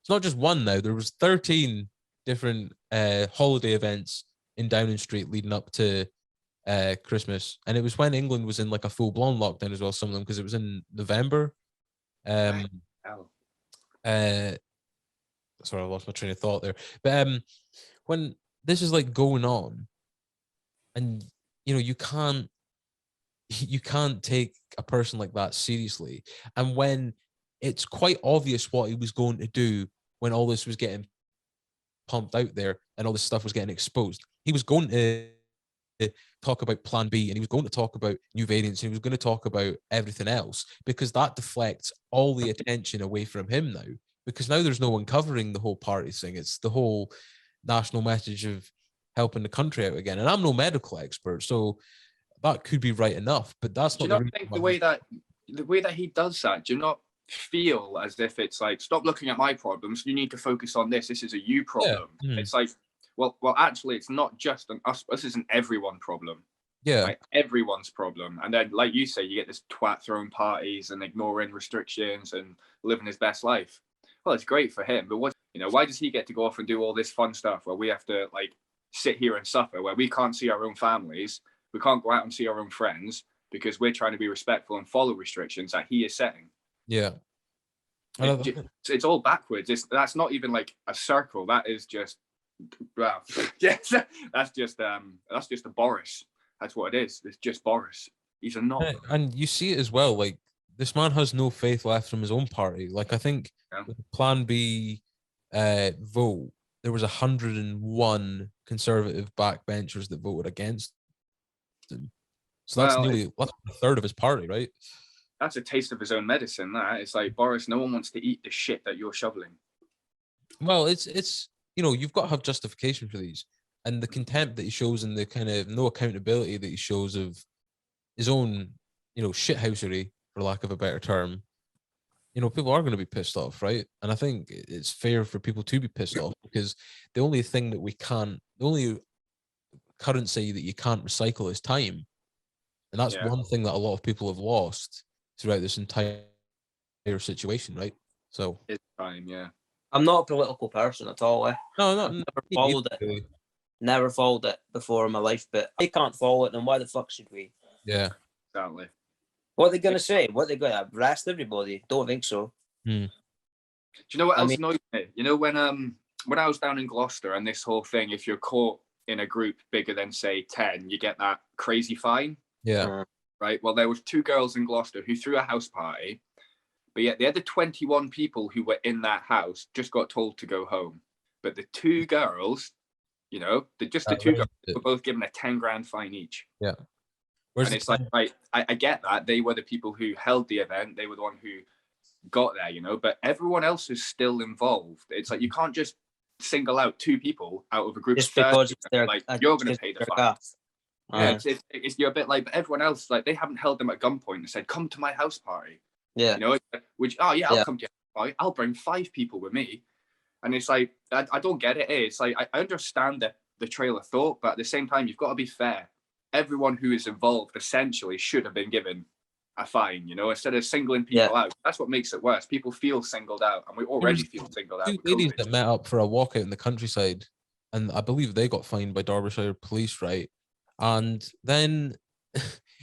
It's not just one now. There was 13 different holiday events in Downing Street leading up to Christmas, and it was when England was in like a full-blown lockdown as well, some of them, because it was in November. Sorry, I lost my train of thought there. But when this is like going on, and you can't take a person like that seriously, and when it's quite obvious what he was going to do when all this was getting pumped out there and all this stuff was getting exposed, he was going to talk about Plan B, and he was going to talk about new variants, and he was going to talk about everything else, because that deflects all the attention away from him now, because now there's no one covering the whole party thing. It's the whole national message of helping the country out again. And I'm no medical expert, so that could be right enough, but that's not. Do you not think the way that he does that, do you not feel as if it's like, stop looking at my problems, you need to focus on this is a you problem? It's like, well, actually, it's not just an us. This is an everyone problem. Yeah, like everyone's problem. And then, like you say, you get this twat throwing parties and ignoring restrictions and living his best life. Well, it's great for him, but why does he get to go off and do all this fun stuff where we have to like sit here and suffer, where we can't see our own families, we can't go out and see our own friends because we're trying to be respectful and follow restrictions that he is setting? Yeah, it's all backwards. That's not even like a circle. That is just. Well, yes, that's just a Boris. That's what it is. It's just Boris. He's a knob. And you see it as well. Like, this man has no faith left from his own party. Like, I think with the Plan B vote, there was 101 Conservative backbenchers that voted against him. So that's nearly a third of his party, right? That's a taste of his own medicine. That it's like, Boris, no one wants to eat the shit that you're shoveling. Well, it's you've got to have justification for these, and the contempt that he shows and the kind of no accountability that he shows of his own, shithousery, for lack of a better term. People are going to be pissed off, right? And I think it's fair for people to be pissed off, because the only currency that you can't recycle is time. And that's one thing that a lot of people have lost throughout this entire situation, right? So it's time, yeah. I'm not a political person at all. No, never followed it. Really. Never followed it before in my life, but I can't follow it, then why the fuck should we? Yeah. Exactly. What are they going to say? What are they going to arrest everybody? Don't think so. Do you know what else annoys me? When I was down in Gloucester, and this whole thing, if you're caught in a group bigger than, say, 10, you get that crazy fine. Yeah. Right? Well, there was 2 girls in Gloucester who threw a house party, but yet the other 21 people who were in that house just got told to go home. But the 2 girls, the 2 girls were both given a 10 grand fine each. Yeah. And it's like, I get that. They were the people who held the event. They were the one who got there, but everyone else is still involved. It's like, you can't just single out 2 people out of a group just of 30. Because they're like, you're going to pay the fine. Yeah, you're a bit like, but everyone else, like, they haven't held them at gunpoint and said, come to my house party. Yeah. I'll come to your party. I'll bring 5 people with me. And it's like, I don't get it. It's like, I understand the trail of thought, but at the same time, you've got to be fair. Everyone who is involved essentially should have been given a fine, instead of singling people out. That's what makes it worse. People feel singled out, and we already feel singled out. 2 ladies that met up for a walkout in the countryside, and I believe they got fined by Derbyshire police, right? And then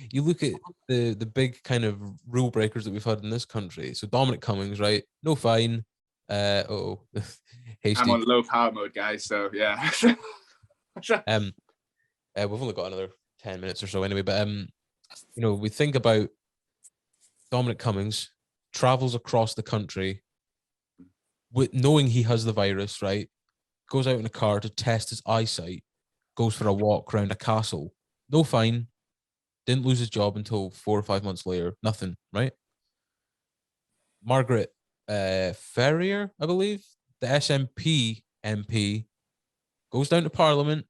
you look at the big kind of rule breakers that we've had in this country. So Dominic Cummings, right? No fine. Hasty. I'm on low power mode, guys. So yeah. We've only got another 10 minutes or so anyway. But we think about Dominic Cummings travels across the country with knowing he has the virus, right? Goes out in a car to test his eyesight, goes for a walk around a castle. No fine. Didn't lose his job until 4 or 5 months later. Nothing, right? Margaret Ferrier, I believe, the SNP MP, goes down to Parliament,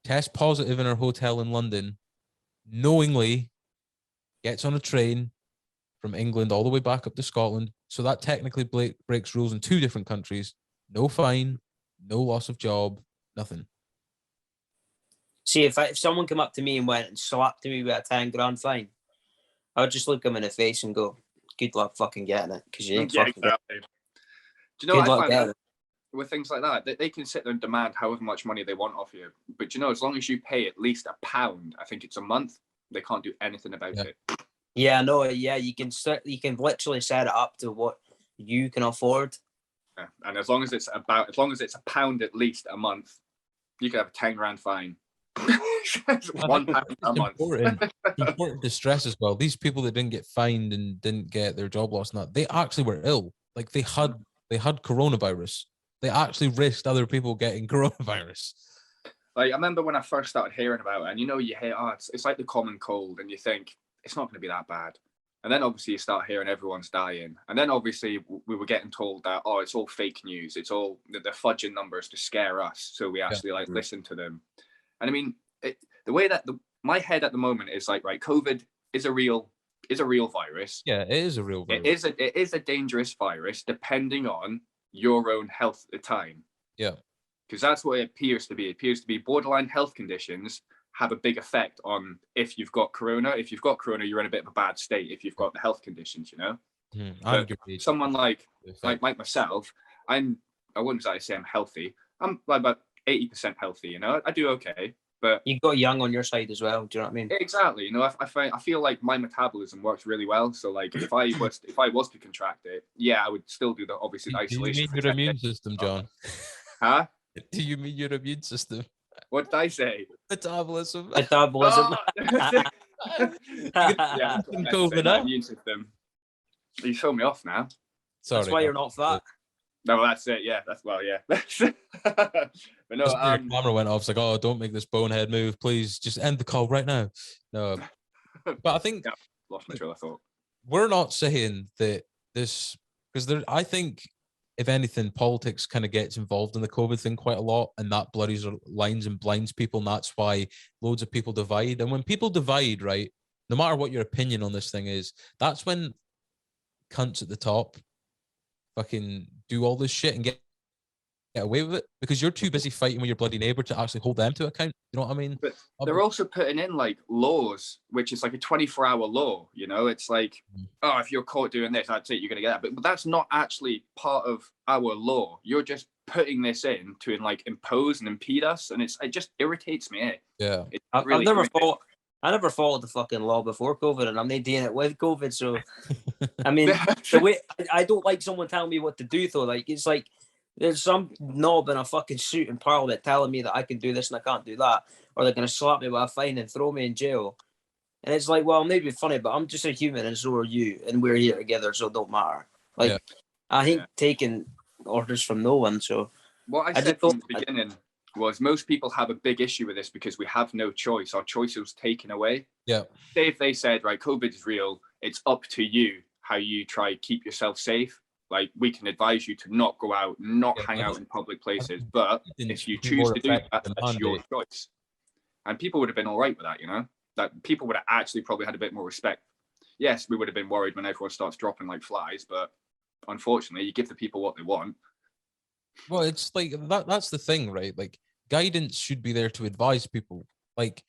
tests positive in her hotel in London, knowingly gets on a train from England all the way back up to Scotland. So that technically breaks rules in 2 different countries. No fine, no loss of job, nothing. See, if someone came up to me and went and slapped me with a 10 grand fine, I would just look them in the face and go, good luck fucking getting it, because you ain't fucking exactly. Do you know, I find that with things like that, they can sit there and demand however much money they want off you. But you know, as long as you pay at least £1, I think it's a month, they can't do anything about it. Yeah, no, yeah, you can literally set it up to what you can afford. Yeah. And as long as it's £1 at least a month, you can have a 10 grand fine. £1 a month. Important to stress as well. These people that didn't get fined and didn't get their job lost, they actually were ill. Like they had coronavirus. They actually risked other people getting coronavirus. Like I remember when I first started hearing about it, and you know, you hear, it's like the common cold, and you think it's not going to be that bad. And then obviously you start hearing everyone's dying. And then obviously we were getting told that, it's all fake news. It's all, they're fudging numbers to scare us. So we actually listen to them. And I mean, the way that my head at the moment is like, right, COVID is a real virus. Yeah, it is a real virus. It is a dangerous virus depending on your own health at the time. Yeah. Because that's what it appears to be. It appears to be borderline health conditions have a big effect on if you've got corona. If you've got corona, you're in a bit of a bad state if you've got the health conditions, you know? Someone like myself, I wouldn't say I'm healthy. I'm like about 80% healthy, you know? I do okay. But you got young on your side as well. Do you know what I mean? Exactly. You know, I feel like my metabolism works really well. So like if I was to contract it, yeah, I would still do the obviously isolation. Do you mean your immune system, John? Huh? Do you mean your immune system? What did I say? Metabolism. Metabolism. Yeah, immune system. You throw me off now. Sorry, that's why you're not fat. No, that's it. Yeah, but no, the camera went off. It's like, oh, don't make this bonehead move, please. Just end the call right now. No, but I think lost my train of thought. We're not saying that this because I think if anything, politics kind of gets involved in the COVID thing quite a lot, and that blurries lines and blinds people, and that's why loads of people divide. And when people divide, right, no matter what your opinion on this thing is, that's when cunts at the top fucking do all this shit and get away with it because you're too busy fighting with your bloody neighbor to actually hold them to account. You know what I mean? But they're also putting in like laws, which is like a 24-hour law. You know, it's like, if you're caught doing this, that's it, you're going to get that. But that's not actually part of our law. You're just putting this in to like impose and impede us, and it just irritates me. Yeah, I've never followed the fucking law before COVID, and I'm not doing it with COVID. So, I mean, the way I don't like someone telling me what to do, though. Like, it's like there's some knob in a fucking suit in Parliament telling me that I can do this and I can't do that, or they're going to slap me with a fine and throw me in jail. And it's like, well, maybe funny, but I'm just a human, and so are you, and we're here together, so it don't matter. Like, I ain't taking orders from no one. So, what I said from the beginning was most people have a big issue with this because we have no choice. Our choice was taken away. Yeah. Say if they said, right, COVID is real, it's up to you how you try to keep yourself safe. Like, we can advise you to not go out, not hang out in public places. But if you choose to do that, that's your choice. And people would have been all right with that, you know? That people would have actually probably had a bit more respect. Yes, we would have been worried when everyone starts dropping like flies, but unfortunately, you give the people what they want. Well, it's like that's the thing, right? Like, guidance should be there to advise people. Like,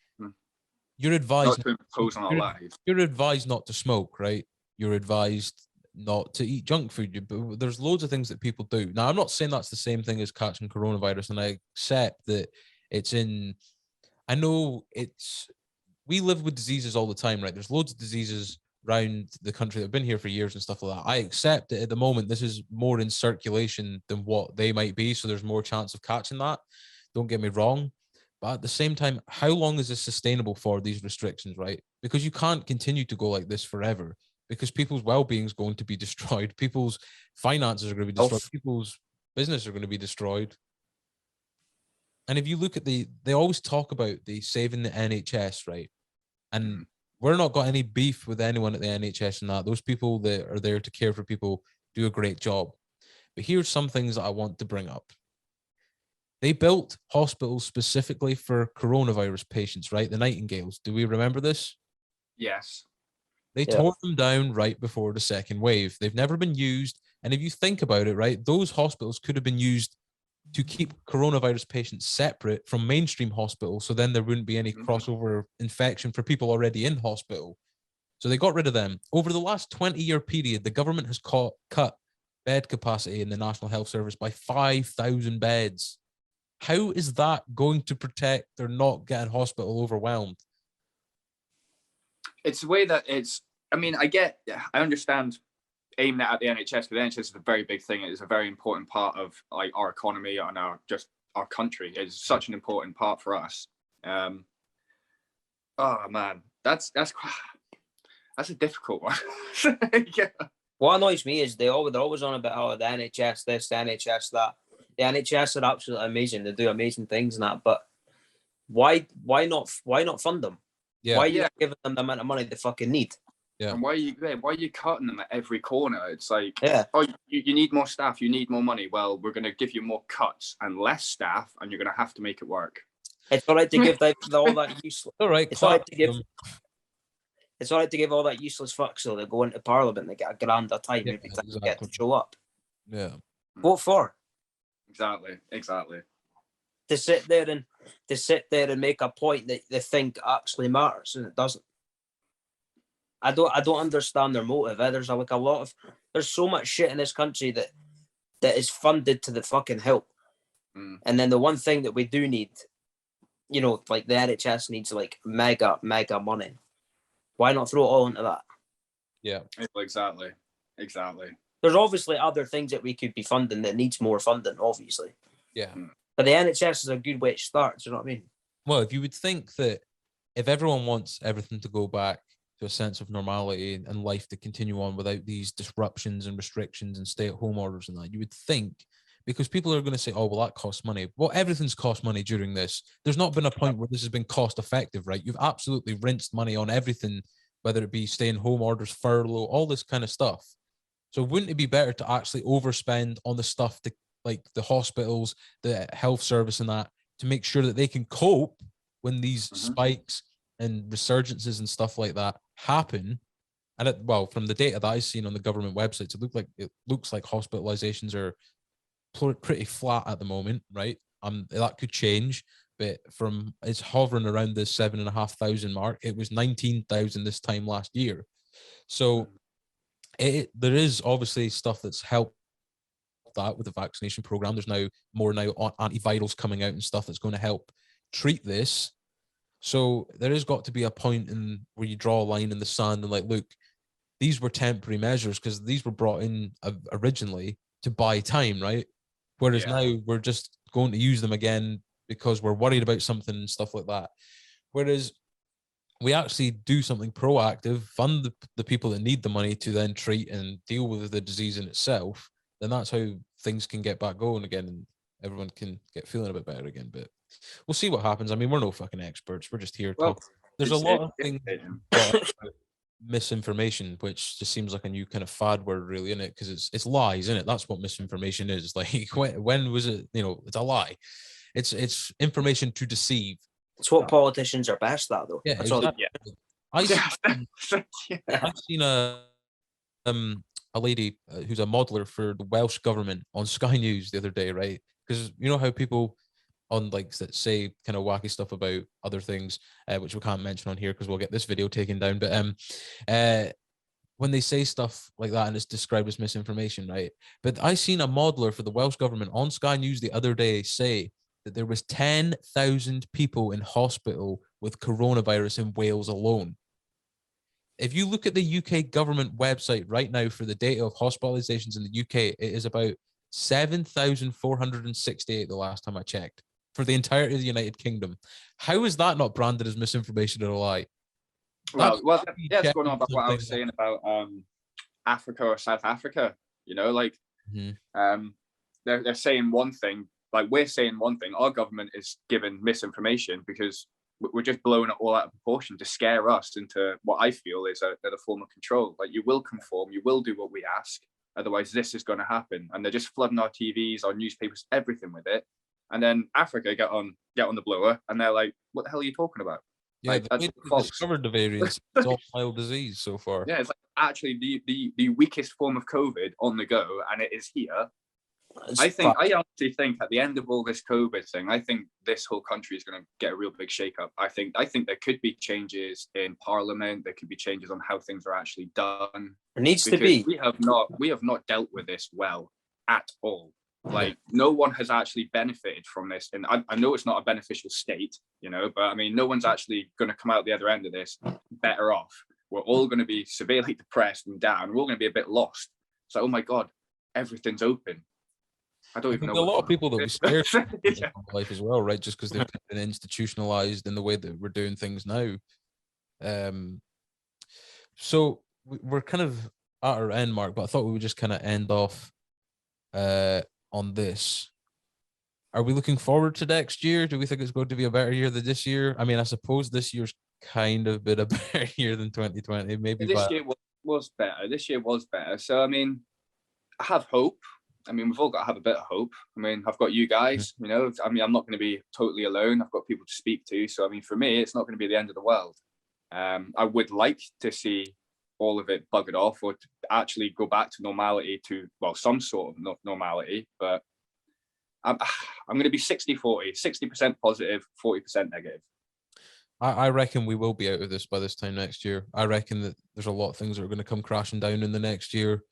you're advised not to impose on our lives. You're advised not to smoke, right? You're advised not to eat junk food. But there's loads of things that people do. Now, I'm not saying that's the same thing as catching coronavirus, and I accept that it's in. I know we live with diseases all the time, right? There's loads of diseases around the country that have been here for years and stuff like that. I accept that at the moment this is more in circulation than what they might be, so there's more chance of catching that. Don't get me wrong. But at the same time, how long is this sustainable for, these restrictions, right? Because you can't continue to go like this forever. because people's well-being is going to be destroyed. People's finances are going to be destroyed. People's business are going to be destroyed. And if you look at they always talk about the saving the NHS, right? And we're not got any beef with anyone at the NHS and that. Those people that are there to care for people do a great job. But here's some things that I want to bring up. They built hospitals specifically for coronavirus patients, right? The Nightingales. Do we remember this? Yes. They tore them down right before the second wave. They've never been used. And if you think about it, right, those hospitals could have been used to keep coronavirus patients separate from mainstream hospitals. So then there wouldn't be any crossover infection for people already in hospital. So they got rid of them. Over the last 20-year period, the government has cut bed capacity in the National Health Service by 5,000 beds. How is that going to protect or not getting hospital overwhelmed? It's the way that it's, I mean, I understand aiming it at the NHS, but the NHS is a very big thing. It is a very important part of like our economy and our country. It's such an important part for us. Oh man, that's a difficult one. Yeah. What annoys me is they're always on about how the NHS this, the NHS that. The NHS are absolutely amazing. They do amazing things and that, but why not fund them? Yeah. Why are you not giving them the amount of money they fucking need? Yeah. And why are you cutting them at every corner? It's like, yeah. Oh, you need more staff, you need more money. Well, we're going to give you more cuts and less staff, and you're going to have to make it work. It's all right to give all that useless. All right. It's all right to give. It's all right to give all that useless fucks so they go into Parliament and they get a grand a time every time they get to show up. Yeah. What for? Exactly. To sit there and make a point that they think actually matters and it doesn't. I don't understand their motive. There's there's so much shit in this country that is funded to the fucking hilt. And then the one thing that we do need, you know, like the NHS needs like mega money. Why not throw it all into that? Yeah. Exactly. There's obviously other things that we could be funding that needs more funding, obviously. Yeah. But the NHS is a good way to start. Do you know what I mean? Well, if you would think that if everyone wants everything to go back to a sense of normality and life to continue on without these disruptions and restrictions and stay-at-home orders and that, you would think, because people are going to say, oh, well, that costs money. Well, everything's cost money during this. There's not been a point where this has been cost-effective, right? You've absolutely rinsed money on everything, whether it be stay-at-home orders, furlough, all this kind of stuff. So wouldn't it be better to actually overspend on the stuff to, like the hospitals, the health service and that, to make sure that they can cope when these spikes and resurgences and stuff like that happen? And from the data that I've seen on the government websites, it looks like hospitalizations are pretty flat at the moment, right? That could change, but it's hovering around the 7,500 mark. It was 19,000 this time last year. So there is obviously stuff that's helped that with the vaccination program. There's now more antivirals coming out and stuff that's going to help treat this. So there has got to be a point in where you draw a line in the sand and like, look, these were temporary measures because these were brought in originally to buy time, right? Whereas now we're just going to use them again because we're worried about something and stuff like that. Whereas we actually do something proactive, fund the people that need the money to then treat and deal with the disease in itself, then that's how things can get back going again and everyone can get feeling a bit better again. But we'll see what happens. I mean, we're no fucking experts. We're just here talking. There's a lot of things about misinformation, which just seems like a new kind of fad word, really, isn't it? Because it's lies, isn't it? That's what misinformation is. Like, when was it? You know, it's a lie. It's information to deceive. It's what politicians are best at, though. Yeah, that's exactly. I've seen a lady who's a modeler for the Welsh government on Sky News the other day, right? Because you know how people on like that say kind of wacky stuff about other things, which we can't mention on here because we'll get this video taken down. But when they say stuff like that and it's described as misinformation, right? But I seen a modeler for the Welsh government on Sky News the other day say that there was 10,000 people in hospital with coronavirus in Wales alone. If you look at the UK government website right now for the data of hospitalizations in the UK, it is about 7,468 the last time I checked for the entirety of the United Kingdom. How is that not branded as misinformation or a lie? Well, yeah, it's going on about what I was saying about Africa or South Africa. You know, like they're saying one thing, like we're saying one thing. Our government is giving misinformation because we're just blowing it all out of proportion to scare us into what I feel is a form of control. Like, you will conform, you will do what we ask, otherwise this is going to happen. And they're just flooding our TVs, our newspapers, everything with it. And then Africa get on the blower, and they're like, "What the hell are you talking about?" Yeah, like, they discovered the variants. It's all mild disease so far. Yeah, it's like actually the weakest form of COVID on the go, and it is here. I honestly think at the end of all this COVID thing, I think this whole country is going to get a real big shake-up. I think there could be changes in Parliament. There could be changes on how things are actually done. There needs to be. We have not dealt with this well at all. Like, no one has actually benefited from this. And I know it's not a beneficial state, you know, but I mean, no one's actually going to come out the other end of this better off. We're all going to be severely depressed and down. We're all going to be a bit lost. It's like, oh my God, everything's open. I don't even know. A lot of people that we scared in life as well, right? Just because they've been institutionalized in the way that we're doing things now. So we're kind of at our end mark, but I thought we would just kind of end off on this. Are we looking forward to next year? Do we think it's going to be a better year than this year? I mean, I suppose this year's kind of been a better year than 2020. Maybe this year was better. This year was better. So I mean, I have hope. I mean, we've all got to have a bit of hope. I mean, I've got you guys, you know, I mean, I'm not going to be totally alone. I've got people to speak to. So, I mean, for me, it's not going to be the end of the world. I would like to see all of it buggered off, or to actually go back to normality, some sort of normality. But I'm going to be 60-40, 60% positive, 40% negative. I reckon we will be out of this by this time next year. I reckon that there's a lot of things that are going to come crashing down in the next year.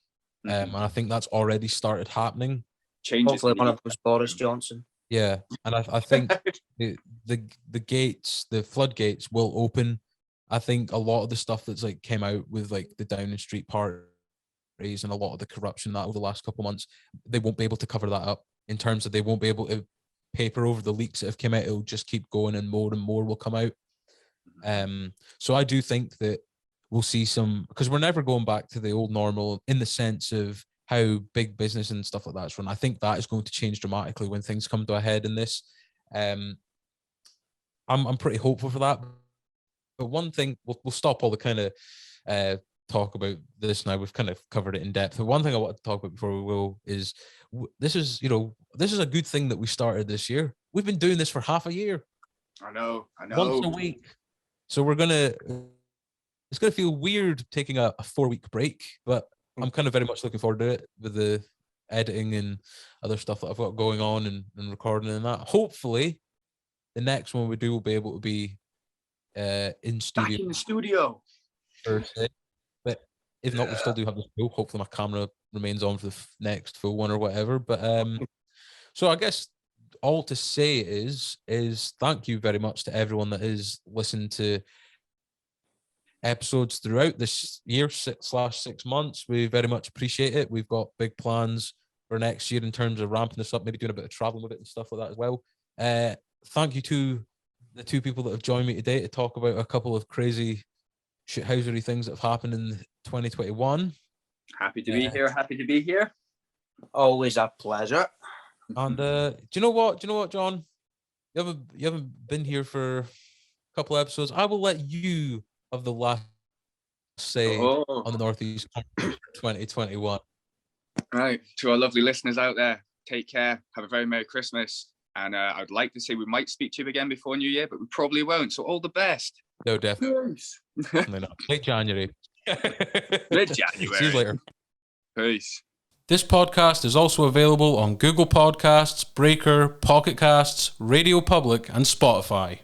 And I think that's already started happening. Changes. Hopefully one of them was Boris Johnson. Yeah, and I think the gates, the floodgates will open. I think a lot of the stuff that's like came out with like the Downing Street parties and a lot of the corruption that over the last couple of months, they won't be able to cover that up in terms of they won't be able to paper over the leaks that have come out. It'll just keep going and more will come out. So I do think that we'll see some, because we're never going back to the old normal in the sense of how big business and stuff like that's run. I think that is going to change dramatically when things come to a head in this. I'm pretty hopeful for that. But one thing, we'll stop all the kind of talk about this now. We've kind of covered it in depth. But one thing I want to talk about before we go is this is a good thing that we started this year. We've been doing this for half a year. I know. Once a week. So it's going to feel weird taking a 4-week break, but I'm kind of very much looking forward to it with the editing and other stuff that I've got going on and recording and that. Hopefully, the next one we do will be able to be in studio. Back in the studio. Thursday. But if not, we still do have the show. Hopefully, my camera remains on for the next full one or whatever. But so I guess all to say is thank you very much to everyone that has listened to episodes throughout this year, 6 months. We very much appreciate it. We've got big plans for next year in terms of ramping this up, maybe doing a bit of traveling with it and stuff like that as well. Thank you to the two people that have joined me today to talk about a couple of crazy shithousery things that have happened in 2021. Happy to be here. Always a pleasure. And do you know what, John? You haven't been here for a couple of episodes. I will let you have the last say on the Northeast 2021. Right, to our lovely listeners out there, take care. Have a very Merry Christmas. And I'd like to say we might speak to you again before New Year, but we probably won't. So all the best. No, definitely. Not. Late January. Late January. See you later. Peace. This podcast is also available on Google Podcasts, Breaker, Pocket Casts, Radio Public, and Spotify.